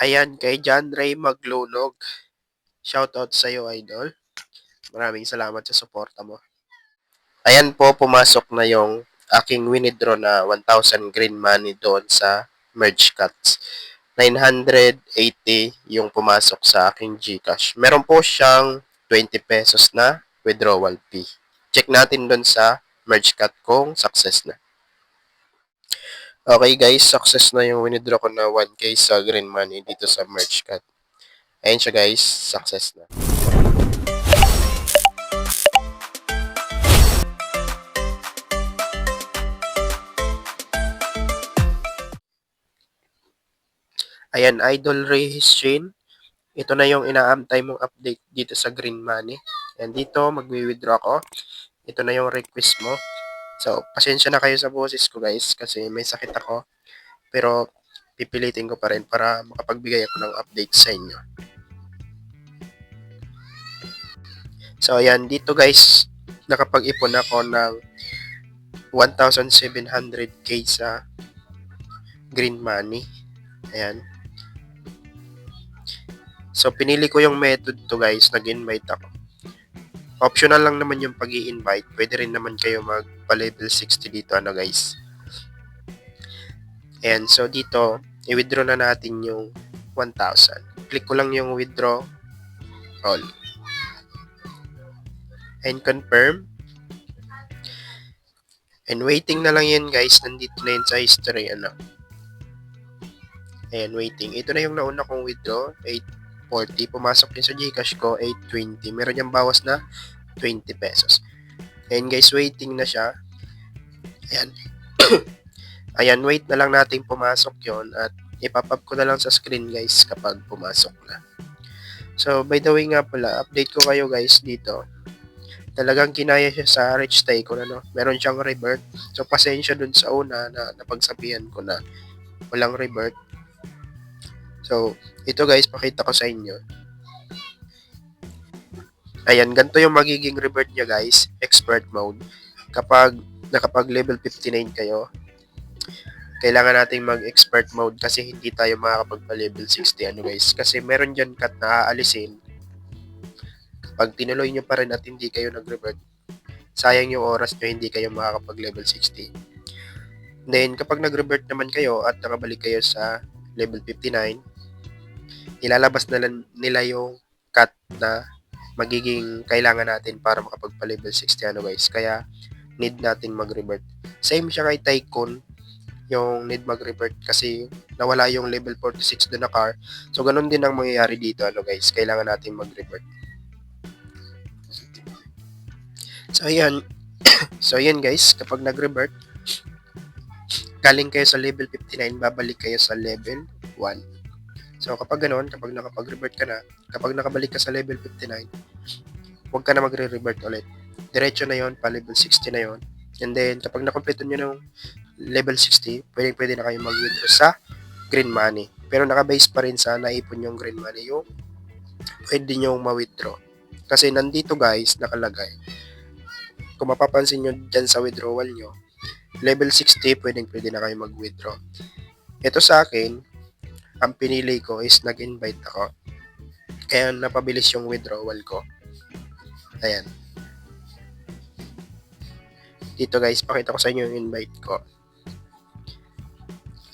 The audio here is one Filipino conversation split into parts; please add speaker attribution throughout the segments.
Speaker 1: Ayan, kay John Ray Maglunog. Shoutout sa'yo, idol. Maraming salamat sa suporta mo. Ayan po, pumasok na yung aking winidraw na 1,000 green money doon sa Merge Cuts. 980 yung pumasok sa aking GCash. Meron po siyang 20 pesos na withdrawal fee. Check natin doon sa Merge Cut kung success na. Okay guys, success na yung winidraw ko na 1K sa green money dito sa Merge Cut. Ayun siya guys, success na. Ayan, Idol Ray Hishin. Ito na yung inaantay mong update dito sa Green Money. And dito, magwi-withdraw ko. Ito na yung request mo. So, pasensya na kayo sa boses ko guys kasi may sakit ako. Pero, pipilitin ko pa rin para makapagbigay ako ng update sa inyo. So, ayan, dito guys, nakapag-ipon ako ng 1,700k sa Green Money. Ayan. So, pinili ko yung method to guys, nag-invite ako. Optional lang naman yung pag-i-invite. Pwede rin naman kayo magpa-level 60 dito, ano guys. And so, dito, i-withdraw na natin yung 1,000. Click ko lang yung withdraw all. And confirm. And waiting na lang yan guys. Nandito na yun sa history, ano. Ayan, waiting. Ito na yung nauna kong withdraw. 840. Pumasok din sa Gcash ko. 820. Meron yung bawas na 20 pesos. Ayan guys, waiting na siya. Ayan. Ayan, wait na lang natin pumasok yon at ipapap ko na lang sa screen guys kapag pumasok na. So, by the way nga pala, update ko kayo guys dito. Talagang kinaya siya sa Rich Tycoon, ano. Meron siyang revert. So, pasensya dun sa una na napagsabihan ko na walang revert. So, ito guys, pakita ko sa inyo. Ayan, ganito yung magiging revert niya guys, expert mode. Kapag nakapag level 59 kayo, kailangan nating mag-expert mode kasi hindi tayo makakapagpa-level 60 ano guys. Kasi meron dyan cut na aalisin. Pag tinuloy nyo pa rin at hindi kayo nag-revert, sayang yung oras nyo, hindi kayo makakapag-level 60. Then, kapag nag-revert naman kayo at nakabalik kayo sa level 59, ilalabas na nila yung cut na magiging kailangan natin para makapagpa-level 60 ano guys. Kaya, need nating mag-revert. Same siya kay Tycoon, yung need mag-revert kasi nawala yung level 46 doon na car. So, ganun din ang mangyayari dito, ano guys. Kailangan natin mag-revert. So, ayan. So, ayan guys. Kapag nag-revert, galing kayo sa level 59, babalik kayo sa level 1. So, kapag ganoon, kapag nakapag-revert ka na, kapag nakabalik ka sa level 59, huwag ka na magre-revert ulit. Diretso na yon, pa level 60 na yon. And then, kapag nakompleto nyo ng level 60, pwede na kayo mag-withdraw sa green money. Pero nakabase pa rin sa naipon yung green money yung pwede nyo ma-withdraw. Kasi nandito guys, nakalagay. Kung mapapansin nyo dyan sa withdrawal nyo, level 60, pwede na kayo mag-withdraw. Ito sa akin, ang pinili ko is nag-invite ako. Kaya napabilis yung withdrawal ko. Ayan. Dito guys, pakita ko sa inyo yung invite ko.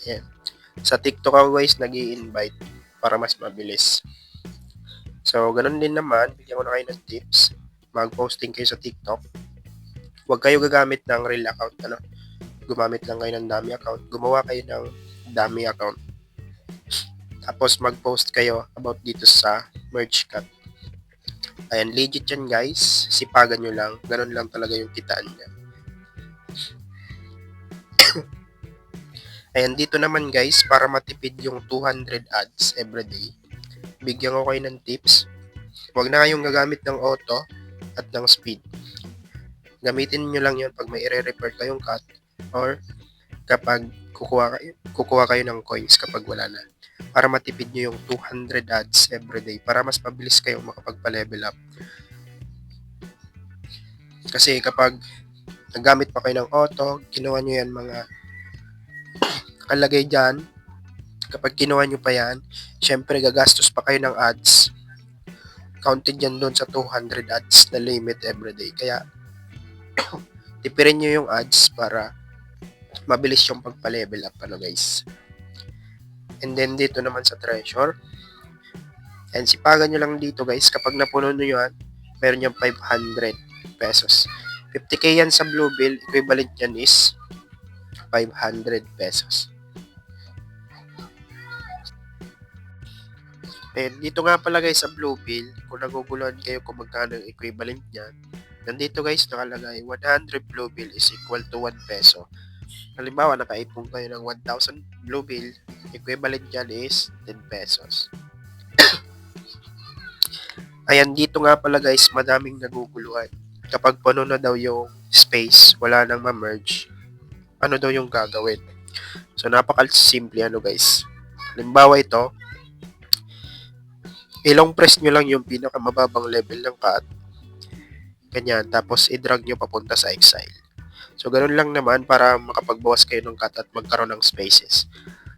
Speaker 1: Ayan. Sa TikTok ako guys, nag-i-invite para mas mabilis. So, ganun din naman, bigyan ko na kayo ng tips. Mag-posting kayo sa TikTok. Huwag kayo gagamit ng real account. Ano? Gumamit lang kayo ng dummy account. Gumawa kayo ng dummy account. Tapos mag-post kayo about dito sa Merge Cut. Ayan, legit yan guys. Sipagan nyo lang. Ganun lang talaga yung kitaan niya. Ayan, dito naman guys, para matipid yung 200 ads everyday, bigyan ko kayo ng tips. Huwag na kayong gagamit ng auto at ng speed. Gamitin nyo lang yun pag may i-repair kayong cut or kapag kukuha kayo ng coins kapag wala na. Para matipid nyo yung 200 ads everyday. Para mas mabilis kayong makapagpa-level up. Kasi kapag nagamit pa kayo ng auto, ginawa nyo yan mga kalagay dyan, Kapag kinuha nyo pa yan, syempre gagastos pa kayo ng ads. Counted yan doon sa 200 ads na limit everyday. Kaya, tipirin nyo yung ads para mabilis yung pagpa-level up, ano guys. And then, dito naman sa treasure. And sipagan nyo lang dito guys, kapag napuno nyo yan, meron yung 500 pesos. 50k yan sa blue bill, equivalent yan is 500 pesos. And dito nga pala guys sa blue bill, kung naguguluhan kayo kung magkano yung equivalent niyan, nandito guys nakalagay 100 blue bill is equal to 1 peso. Halimbawa, nakaipon kayo ng 1,000 blue bill, equivalent niyan is 10 pesos. Ayan, dito nga pala guys, madaming naguguluhan. Kapag puno na daw yung space, wala nang ma-merge, ano daw yung gagawin? So, napaka-simple ano guys. Halimbawa ito, ilong press nyo lang yung pinakamababang level ng cut. Ganyan, tapos i-drag nyo papunta sa exile. So, ganun lang naman para makapagbawas kayo ng cut at magkaroon ng spaces.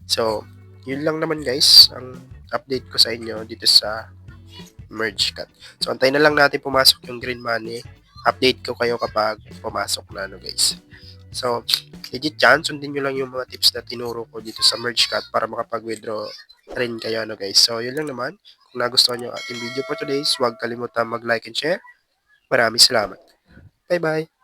Speaker 1: So, yun lang naman guys, ang update ko sa inyo dito sa merge cut. So, antayin na lang natin pumasok yung green money. Update ko kayo kapag pumasok na, no guys. So, legit yan, sundin nyo lang yung mga tips na tinuro ko dito sa merge cut para makapag-withdraw rin kayo, no guys. So, yun lang naman. Kung nagustuhan nyo ating video for today, huwag kalimutan mag-like and share. Maraming salamat. Bye-bye!